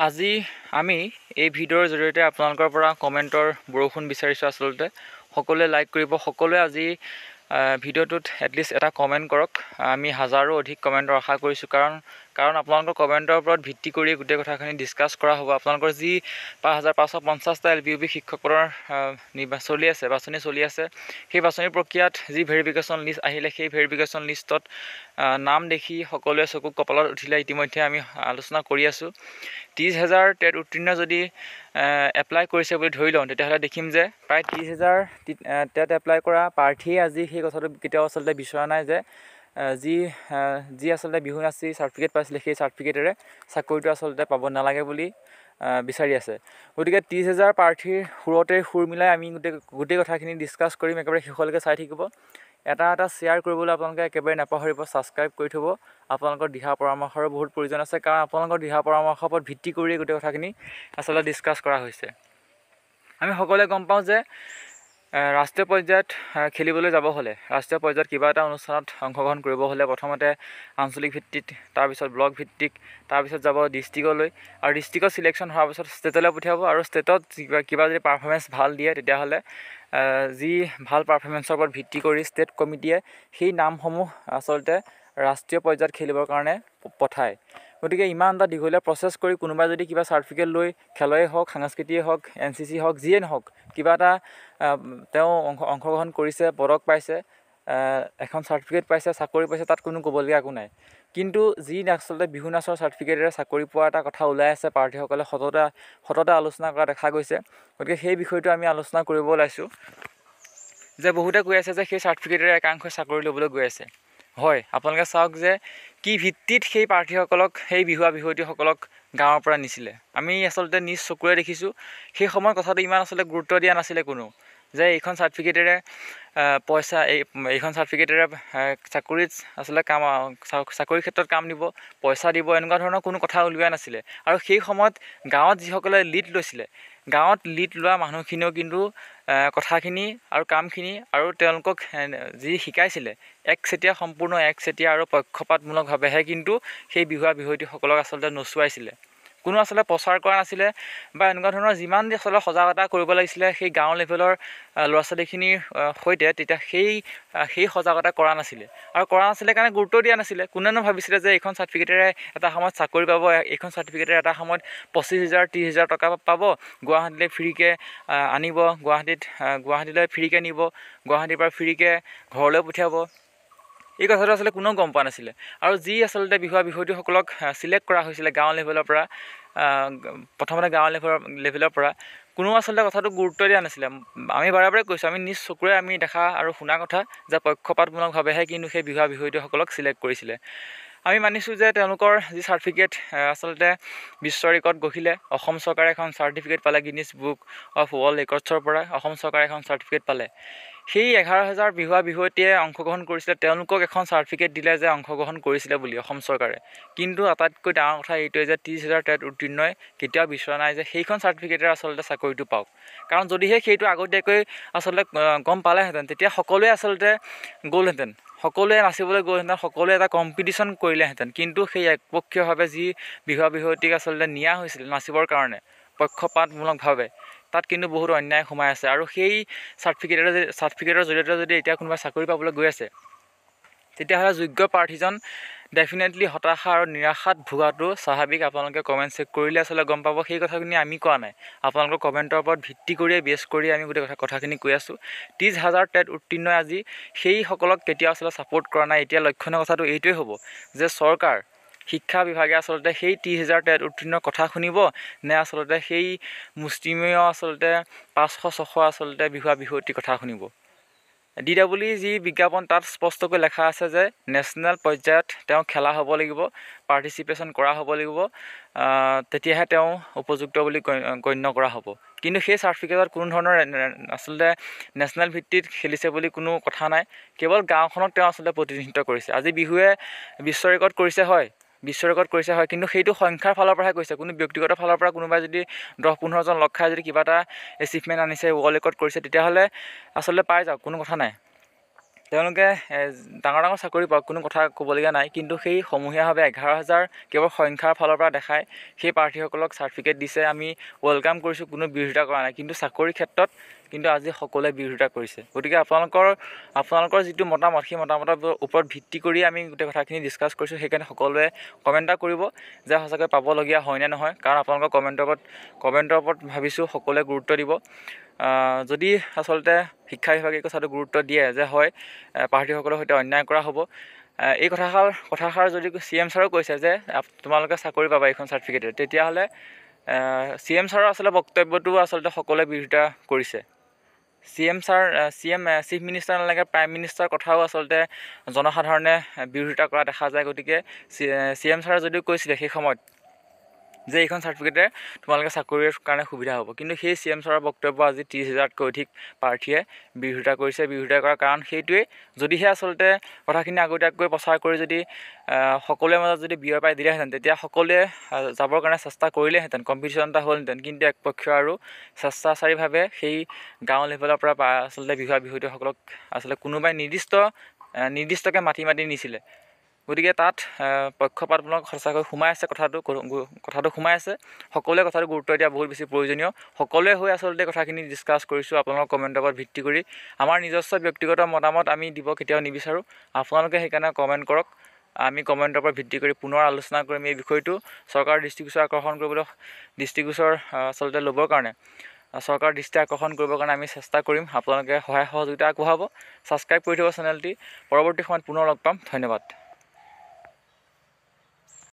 আজি আমি এই ভিডিঅ'ৰ জৰিয়তে আপোনালোকৰ পৰা কমেণ্টৰ বৰষুণ বিচাৰিছোঁ। আচলতে সকলোৱে লাইক কৰিব, সকলোৱে আজি ভিডিঅ'টোত এটলিষ্ট এটা কমেণ্ট কৰক। আমি হাজাৰো অধিক কমেণ্টৰ আশা কৰিছোঁ, কাৰণ আপোনালোকৰ কমেণ্টৰ ওপৰত ভিত্তি কৰি গোটেই কথাখিনি ডিছকাছ কৰা হ'ব। আপোনালোকৰ যি 5550টা LPUB শিক্ষক পদৰ বাছনি চলি আছে, সেই বাছনি প্ৰক্ৰিয়াত যি ভেৰিফিকেশ্যন লিষ্ট আহিলে, সেই ভেৰিফিকেশ্যন লিষ্টত নাম দেখি সকলোৱে চকু কপালত উঠিলে। ইতিমধ্যে আমি আলোচনা কৰি আছোঁ। 30,000 টেট উত্তীৰ্ণ যদি এপ্লাই কৰিছে বুলি ধৰি লওঁ, তেতিয়াহ'লে দেখিম যে প্ৰায় 30,000 টেট এপ্লাই কৰা প্ৰাৰ্থীয়ে আজি সেই কথাটো কেতিয়াও আচলতে বিচৰা নাই যে যি আচলতে বিহু নাচি চাৰ্টিফিকেট পাইছিলে, সেই চাৰ্টিফিকেটেৰে চাকৰিটো আচলতে পাব নালাগে বুলি বিচাৰি আছে। গতিকে 30,000 প্ৰাৰ্থীৰ সুৰতে সুৰ মিলাই আমি গোটেই কথাখিনি ডিছকাছ কৰিম। একেবাৰে শেষলৈকে চাই থাকিব। এটা শ্বেয়াৰ কৰিবলৈ আপোনালোকে একেবাৰে নাপাহৰিব। ছাবস্ক্ৰাইব কৰি থ'ব। আপোনালোকৰ দিহা পৰামৰ্শৰো বহুত প্ৰয়োজন আছে, কাৰণ আপোনালোকৰ দিহা পৰামৰ্শৰ ওপৰত ভিত্তি কৰিয়ে গোটেই কথাখিনি আচলতে ডিছকাছ কৰা হৈছে। আমি সকলোৱে গম পাওঁ যে ৰাষ্ট্ৰীয় পৰ্যায়ত খেলিবলৈ যাব হ'লে, ৰাষ্ট্ৰীয় পৰ্যায়ত কিবা এটা অনুষ্ঠানত অংশগ্ৰহণ কৰিব হ'লে প্ৰথমতে আঞ্চলিক ভিত্তিত, তাৰপিছত ব্লক ভিত্তিক, তাৰপিছত যাব ডিষ্ট্ৰিক্টলৈ, আৰু ডিষ্ট্ৰিক্টত চিলেকশ্যন হোৱাৰ পিছত ষ্টেটলৈ পঠিয়াব। আৰু ষ্টেটত কিবা যদি পাৰফৰ্মেঞ্চ ভাল দিয়ে, তেতিয়াহ'লে যি ভাল পাৰফৰ্মেঞ্চৰ ওপৰত ভিত্তি কৰি ষ্টেট কমিটিয়ে সেই নামসমূহ আচলতে ৰাষ্ট্ৰীয় পৰ্যায়ত খেলিবৰ কাৰণে পঠায়। গতিকে ইমান এটা দীঘলীয়া প্ৰচেছ কৰি কোনোবাই যদি কিবা চাৰ্টিফিকেট লৈ খেলই হওক, সাংস্কৃতিয়ে হওক, NCC হওক, যিয়ে নহওক, কিবা এটা তেওঁ অংশগ্ৰহণ কৰিছে, পদক পাইছে, এখন চাৰ্টিফিকেট পাইছে, চাকৰি পাইছে, তাত কোনো ক'বলগীয়া একো নাই। কিন্তু যি আচলতে বিহু নাচৰ চাৰ্টিফিকেটেৰে চাকৰি পোৱা এটা কথা ওলাই আছে, প্ৰাৰ্থীসকলে সততে আলোচনা কৰা দেখা গৈছে। গতিকে সেই বিষয়টো আমি আলোচনা কৰিব ওলাইছোঁ যে বহুতে কৈ আছে যে সেই চাৰ্টিফিকেটেৰে একাংশই চাকৰি ল'বলৈ গৈ আছে। হয়, আপোনালোকে চাওক যে কি ভিত্তিত সেই প্ৰাৰ্থীসকলক, সেই বিহুৱতীসকলক গাঁৱৰ পৰা নিছিলে। আমি আচলতে নিজ চকুৰে দেখিছোঁ। সেই সময়ত কথাটো ইমান আচলতে গুৰুত্ব দিয়া নাছিলে কোনো, যে এইখন চাৰ্টিফিকেটেৰে এইখন চাৰ্টিফিকেটেৰে চাকৰিত আচলতে চাকৰিৰ ক্ষেত্ৰত কাম দিব, পইচা দিব, এনেকুৱা ধৰণৰ কোনো কথা উলিওৱা নাছিলে। আৰু সেই সময়ত গাঁৱত যিসকলে লিড লৈছিলে, গাঁৱত লিড লোৱা মানুহখিনিও কিন্তু কথাখিনি আৰু কামখিনি আৰু তেওঁলোকক যি শিকাইছিলে সম্পূৰ্ণ একচেটিয়া আৰু পক্ষপাতমূলকভাৱেহে কিন্তু সেই বিহুৱতীসকলক আচলতে নচুৱাইছিলে। কোনো আচলতে প্ৰচাৰ কৰা নাছিলে, বা এনেকুৱা ধৰণৰ যিমান আচলতে সজাগতা কৰিব লাগিছিলে সেই গাঁও লেভেলৰ ল'ৰা ছোৱালীখিনিৰ সৈতে, তেতিয়া সেই সজাগতা কৰা নাছিলে। আৰু কৰা নাছিলে কাৰণে গুৰুত্ব দিয়া নাছিলে। কোনেনো ভাবিছিলে যে এইখন চাৰ্টিফিকেটেৰে এটা সময়ত চাকৰি পাব, এইখন চাৰ্টিফিকেটেৰে এটা সময়ত 25,000 30,000 টকা পাব, গুৱাহাটীলৈ ফ্ৰীকৈ আনিব, গুৱাহাটীলৈ ফ্ৰীকৈ নিব, গুৱাহাটীৰ পৰা ফ্ৰীকৈ ঘৰলৈ পঠিয়াব। এই কথাটো আচলতে কোনেও গম পোৱা নাছিলে। আৰু যি আচলতে বিহুৱতীসকলক চিলেক্ট কৰা হৈছিলে গাঁও লেভেলৰ পৰা, প্ৰথমতে গাঁও লেভেলৰ পৰা কোনো আচলতে কথাটো গুৰুত্ব দিয়া নাছিলে। আমি বাৰে বাৰে কৈছোঁ, আমি নিজ চকুৰে আমি দেখা আৰু শুনা কথা যে পক্ষপাতমূলকভাৱেহে কিন্তু সেই বিহুৱতীসকলক চিলেক্ট কৰিছিলে। আমি মানিছোঁ যে তেওঁলোকৰ যি চাৰ্টিফিকেট আচলতে বিশ্ব ৰেকৰ্ড গঢ়িলে। অসম চৰকাৰে এখন চাৰ্টিফিকেট পালে, গিনিজ বুক অফ ৱৰ্ল্ড ৰেকৰ্ডছৰ পৰা অসম চৰকাৰে এখন চাৰ্টিফিকেট পালে। সেই 11,000 বিহুৱতীয়ে অংশগ্ৰহণ কৰিছিলে, তেওঁলোকক এখন চাৰ্টিফিকেট দিলে যে অংশগ্ৰহণ কৰিছিলে বুলি অসম চৰকাৰে। কিন্তু আটাইতকৈ ডাঙৰ কথা এইটোৱে যে 30,000 টেট উত্তীৰ্ণই কেতিয়াও বিচৰা নাই যে সেইখন চাৰ্টিফিকেটেৰে আচলতে চাকৰিটো পাওক। কাৰণ যদিহে সেইটো আগতীয়াকৈ আচলতে গম পালেহেঁতেন, তেতিয়া সকলোৱে আচলতে গ'লহেঁতেন, সকলোৱে নাচিবলৈ গ'লহেঁতেন, সকলোৱে এটা কম্পিটিশ্যন কৰিলেহেঁতেন। কিন্তু সেই একপক্ষীয়ভাৱে যি বিহুৱতীক আচলতে নিয়া হৈছিল নাচিবৰ কাৰণে পক্ষপাতমূলকভাৱে, তাত কিন্তু বহুত অন্যায় সোমাই আছে। আৰু সেই চাৰ্টিফিকেটৰ জৰিয়তে যদি এতিয়া কোনোবাই চাকৰি পাবলৈ গৈ আছে, তেতিয়াহ'লে যোগ্য প্ৰাৰ্থীজন ডেফিনেটলি হতাশা আৰু নিৰাশাত ভোগাটো স্বাভাৱিক। আপোনালোকে কমেণ্ট চেক কৰিলে আচলতে গম পাব। সেই কথাখিনি আমি কোৱা নাই, আপোনালোকৰ কমেণ্টৰ ওপৰত ভিত্তি কৰিয়ে বেছ কৰি আমি গোটেই কথাখিনি কৈ আছোঁ। 30,000 টেট উত্তীৰ্ণই আজি সেইসকলক কেতিয়াও আচলতে ছাপোৰ্ট কৰা নাই। এতিয়া লক্ষণীয় কথাটো এইটোৱে হ'ব যে চৰকাৰ, শিক্ষা বিভাগে আচলতে সেই 30,000 টেট উত্তীৰ্ণৰ কথা শুনিব, নে আচলতে সেই মুষ্টিমেয় আচলতে 500-600 আচলতে বিহুৱতীৰ কথা শুনিব। DWE যি বিজ্ঞাপন, তাত স্পষ্টকৈ লেখা আছে যে নেশ্যনেল পৰ্যায়ত তেওঁ খেলা হ'ব লাগিব, পাৰ্টিচিপেশ্যন কৰা হ'ব লাগিব, তেতিয়াহে তেওঁ উপযুক্ত বুলি গণ্য কৰা হ'ব। কিন্তু সেই চাৰ্টিফিকেটত কোনো ধৰণৰ আচলতে নেশ্যনেল ভিত্তিত খেলিছে বুলি কোনো কথা নাই। কেৱল গাঁওখনক তেওঁ আচলতে প্ৰতিনিধিত্ব কৰিছে। আজি বিহুৱে বিশ্ব ৰেকৰ্ড কৰিছে, হয়, কিন্তু সেইটো সংখ্যাৰ ফালৰ পৰাহে কৈছে। কোনো ব্যক্তিগত ফালৰ পৰা কোনোবাই যদি 10-15জন লগ খাই যদি কিবা এটা এচিভমেণ্ট আনিছে, ৱৰ্ল্ড ৰেকৰ্ড কৰিছে, তেতিয়াহ'লে আচলতে পাই যাওক, কোনো কথা নাই। তেওঁলোকে ডাঙৰ ডাঙৰ চাকৰি পাওক, কোনো কথা ক'বলগীয়া নাই, কিন্তু সেই সমূহীয়াভাৱে 11,000 কেৱল সংখ্যাৰ ফালৰ পৰা দেখাই সেই প্ৰাৰ্থীসকলক চাৰ্টিফিকেট দিছে। আমি ৱেলকাম কৰিছোঁ, কোনো বিৰোধিতা কৰা নাই, কিন্তু চাকৰিৰ ক্ষেত্ৰত কিন্তু আজি সকলোৱে বিৰোধিতা কৰিছে। গতিকে আপোনালোকৰ যিটো মতামত, সেই মতামতৰ ওপৰত ভিত্তি কৰি আমি গোটেই কথাখিনি ডিছকাছ কৰিছোঁ। সেইকাৰণে সকলোৱে কমেণ্ট এটা কৰিব যে সঁচাকৈ পাবলগীয়া হয় নে নহয়, কাৰণ আপোনালোকৰ কমেণ্টৰ ওপৰত ভাবিছোঁ সকলোৱে গুৰুত্ব দিব। যদি আচলতে শিক্ষা বিভাগে এই কথাটো গুৰুত্ব দিয়ে যে হয় প্ৰাৰ্থীসকলৰ সৈতে অন্যায় কৰা হ'ব, এই কথাষাৰ যদি CM ছাৰেও কৈছে যে তোমালোকে চাকৰি পাবা এইখন চাৰ্টিফিকেটে, তেতিয়াহ'লে CM ছাৰৰ আচলতে বক্তব্যটো আচলতে সকলোৱে বিৰোধিতা কৰিছে। CM চিফ মিনিষ্টাৰ নালাগে, প্ৰাইম মিনিষ্টাৰৰ কথাও আচলতে জনসাধাৰণে বিৰোধিতা কৰা দেখা যায়। গতিকে CM ছাৰে যদিও কৈছিলে সেই সময়ত যে এইখন চাৰ্টিফিকেটে তোমালোকে চাকৰিৰ কাৰণে সুবিধা হ'ব, কিন্তু সেই CM ছাৰৰ বক্তব্য আজি 30,000তকৈ অধিক প্ৰাৰ্থীয়ে বিৰোধিতা কৰিছে। বিৰোধিতা কৰাৰ কাৰণ সেইটোৱেই, যদিহে আচলতে কথাখিনি আগতীয়াকৈ প্ৰচাৰ কৰি যদি সকলোৰে মাজত যদি বিয়পাই দিলেহেঁতেন, তেতিয়া সকলোৱে যাবৰ কাৰণে চেষ্টা কৰিলেহেঁতেন, কম্পিটিশ্যন এটা হ'লহেঁতেন। কিন্তু একপক্ষীয় আৰু স্বেচ্ছাচাৰীভাৱে সেই গাঁও লেভেলৰ পৰা আচলতে বিষয়সকলক আচলতে কোনোবাই নিৰ্দিষ্টকৈ মাতি নিছিলে। গতিকে তাত পক্ষপাতমূলক সঁচাকৈ সোমাই আছে, কথাটো সোমাই আছে। সকলোৱে কথাটো গুৰুত্ব দিয়া বহুত বেছি প্ৰয়োজনীয়। সকলোৱে হৈ আচলতে কথাখিনি ডিছকাছ কৰিছোঁ আপোনালোকৰ কমেণ্টৰ ওপৰত ভিত্তি কৰি। আমাৰ নিজস্ব ব্যক্তিগত মতামত আমি দিব কেতিয়াও নিবিচাৰোঁ, আপোনালোকে সেইকাৰণে কমেণ্ট কৰক। আমি কমেণ্টৰ ওপৰত ভিত্তি কৰি পুনৰ আলোচনা কৰিম এই বিষয়টো। চৰকাৰৰ দৃষ্টিগোচৰ আচলতে ল'বৰ কাৰণে, চৰকাৰৰ দৃষ্টি আকৰ্ষণ কৰিবৰ কাৰণে আমি চেষ্টা কৰিম। আপোনালোকে সহায় সহযোগিতা আগবঢ়াব, ছাবস্ক্ৰাইব কৰি থ'ব চেনেলটি। পৰৱৰ্তী সময়ত পুনৰ লগ পাম। ধন্যবাদ।